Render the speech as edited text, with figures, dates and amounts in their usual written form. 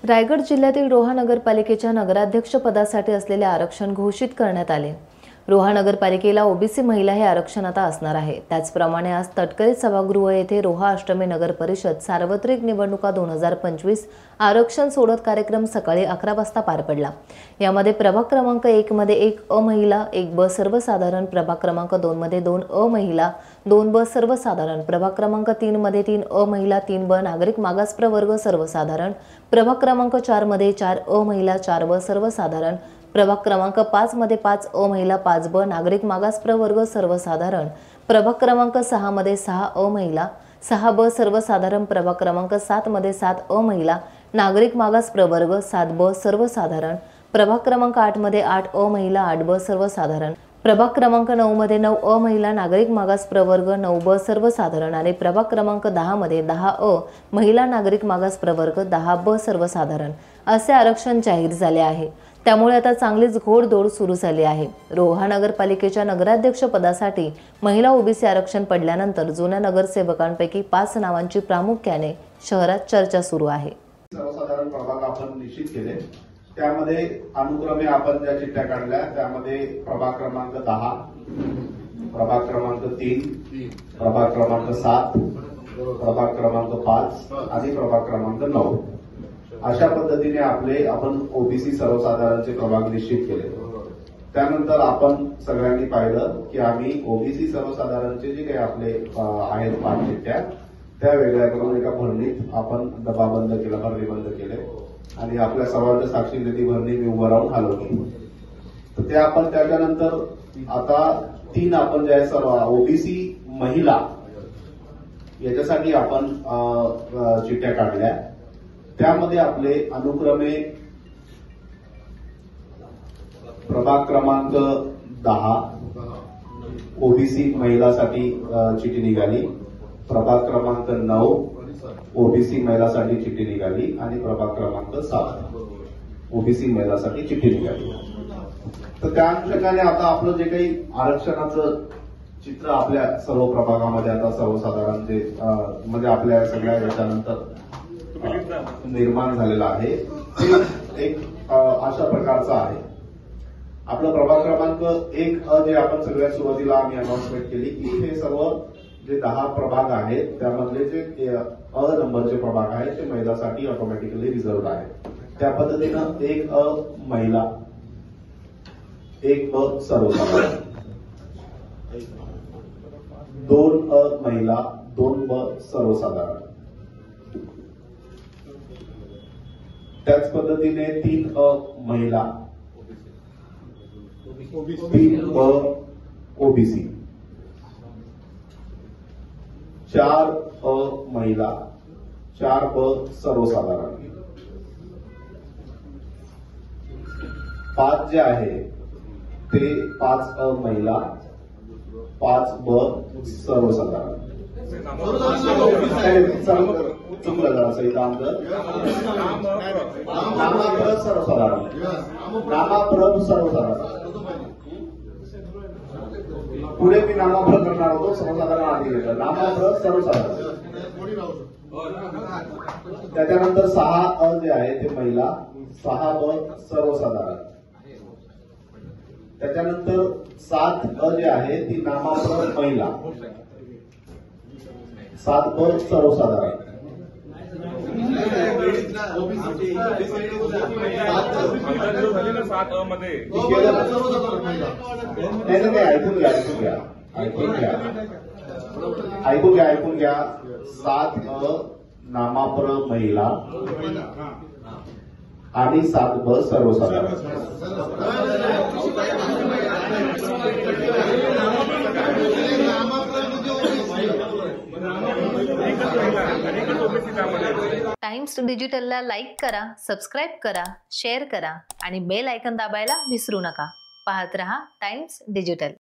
रायगड जिल्ह्यातील रोहा नगरपालिकेच्या नगराध्यक्ष पदासाठी असलेले आरक्षण घोषित करण्यात आले। रोहा नगरपालिकेला ओबीसी महिला हे आरक्षण आता असणार आहे। त्याचप्रमाणे आज तटकरे सभागृह येथे रोहा अष्टमी नगर परिषद सार्वत्रिक निवडणुका 2025 आरक्षण सोडत कार्यक्रम सकाळी 11 वाजता पार पडला। यामध्ये प्रभाग क्रमांक 1 मध्ये 1 अ महिला, 1 ब सर्वसाधारण, प्रभाग क्रमांक 2 मध्ये 2 अ महिला, 2 ब सर्वसाधारण, प्रभाग क्रमांक 3 मध्ये 3 अ महिला, 3 ब नागरिक मागास प्रवर्ग सर्वसाधारण, प्रभाग क्रमांक 4 मध्ये 4 अ महिला, 4 ब सर्वसाधारण, प्रभाग क्रमांक 5 मध्ये 5 अ महिला, 5 ब नागरिक मागास प्रवर्ग सर्वसाधारण, प्रभाग क्रमांक 6 मध्ये 6 अ महिला, 6 ब सर्वसाधारण, प्रभाग क्रमांक 7 मध्ये 7 अ महिला, नागरिक मागास प्रवर्ग 7 ब सर्वसाधारण, प्रभाग क्रमांक 8 मध्ये 8 अ महिला, 8 ब सर्वसाधारण, प्रभाग क्रमांक 9 मध्ये 9 अ महिला, नागरिक मागास प्रवर्ग 9 ब सर्वसाधारण आणि प्रभाग क्रमांक 10 मध्ये 10 अ महिला, नागरिक मागास प्रवर्ग 10 ब सर्वसाधारण असे आरक्षण जाहीर झाले आहे। त्यामुळे आता चांगलीच घोडदौड सुरू झाली आहे। रोहा नगरपालिकेच्या नगराध्यक्ष पदासाठी महिला ओबीसी आरक्षण पडल्यानंतर जुन्या नगरसेवकांपैकी 5 नावांची प्रामुख्याने शहरात चर्चा सुरू आहे। सर्वसाधारण प्रभाग आपण निश्चित केले, त्यामध्ये अनुक्रमे आपण ज्या चिठ्ठ्या काढल्या त्यामध्ये प्रभाग क्रमांक 10, प्रभाग क्रमांक 3, प्रभाग क्रमांक 7, प्रभाग क्रमांक 5 आणि प्रभाग क्रमांक 9 अशा पद्धतीने आपण ओबीसी सर्वसाधारणचे प्रभाग निश्चित केले। त्यानंतर आपण सगळ्यांनी पाहिलं की आम्ही ओबीसी सर्वसाधारणचे जे काही आपले आहेत 5 चिठ्ठ्या त्या वेगळ्या करून एका भरणीत आपण डबा बंद केला, भरणी बंद केले आणि आपल्या सर्वांच्या साक्षीने ती भरणी मी उभं राहून हलवली। तर ते आपण त्याच्यानंतर आता 3 आपण जे सर्व ओबीसी महिला याच्यासाठी आपण चिठ्ठ्या काढल्या। त्यामध्ये आपले अनुक्रमे प्रभाग क्रमांक 10 ओबीसी महिलासाठी चिठ्ठी निघाली, प्रभाग क्रमांक 9 ओबीसी महिलासाठी चिठ्ठी निघाली आणि प्रभाग क्रमांक 7 ओबीसी महिलासाठी चिठ्ठी निघाली। तर त्या अनुषंगाने आता आपलं जे काही आरक्षणाचं चित्र आपल्या सर्व प्रभागामध्ये आता सर्वसाधारण जे म्हणजे आपल्या सगळ्या याच्यानंतर निर्माण झालेला आहे ते एक अशा प्रकारचा आहे। आपलं प्रभाग क्रमांक 1 अ जे आपण सगळ्यात सुरुवातीला आम्ही अनाउन्समेंट केली की हे सर्व जे 10 प्रभाग आहेत त्यामधले जे अ नंबरचे प्रभाग आहेत ते महिलांसाठी ऑटोमॅटिकली रिझर्व्ड आहेत। त्या पद्धतीनं 1 अ महिला, 1 ब सर्वसाधारण, 2 अ महिला, 2 ब सर्वसाधारण, त्याच पद्धतीने 3 अ महिला, 3 ब ओबीसी, 4 अ महिला, 4 ब सर्वसाधारण, 5 जे आहे ते 5 अ महिला, 5 ब सर्वसाधारण, चुकलं जरासं इथं आमचं नामाप्रत सर्वसाधारण, नामाप्रत सर्वसाधारण, पुढे मी नामाप्रत करणार होतो, सर्वसाधारण आधी घेतलं, नामाप्रत सर्वसाधारण। त्याच्यानंतर 6 अ जे आहे ते महिला, 6 ब सर्वसाधारण, त्याच्यानंतर 7 अ जे आहे ती नामाप्रत महिला, 7 ब सर्वसाधारण, ऐकून घ्या 7 अ नामाप्र महिला आणि 7 ब सर्वसाधारण। टाइम्स डिजिटलला लाईक करा, सबस्क्राइब करा, शेअर करा आणि बेल आयकॉन दाबायला विसरू नका। पाहत रहा टाइम्स डिजिटल।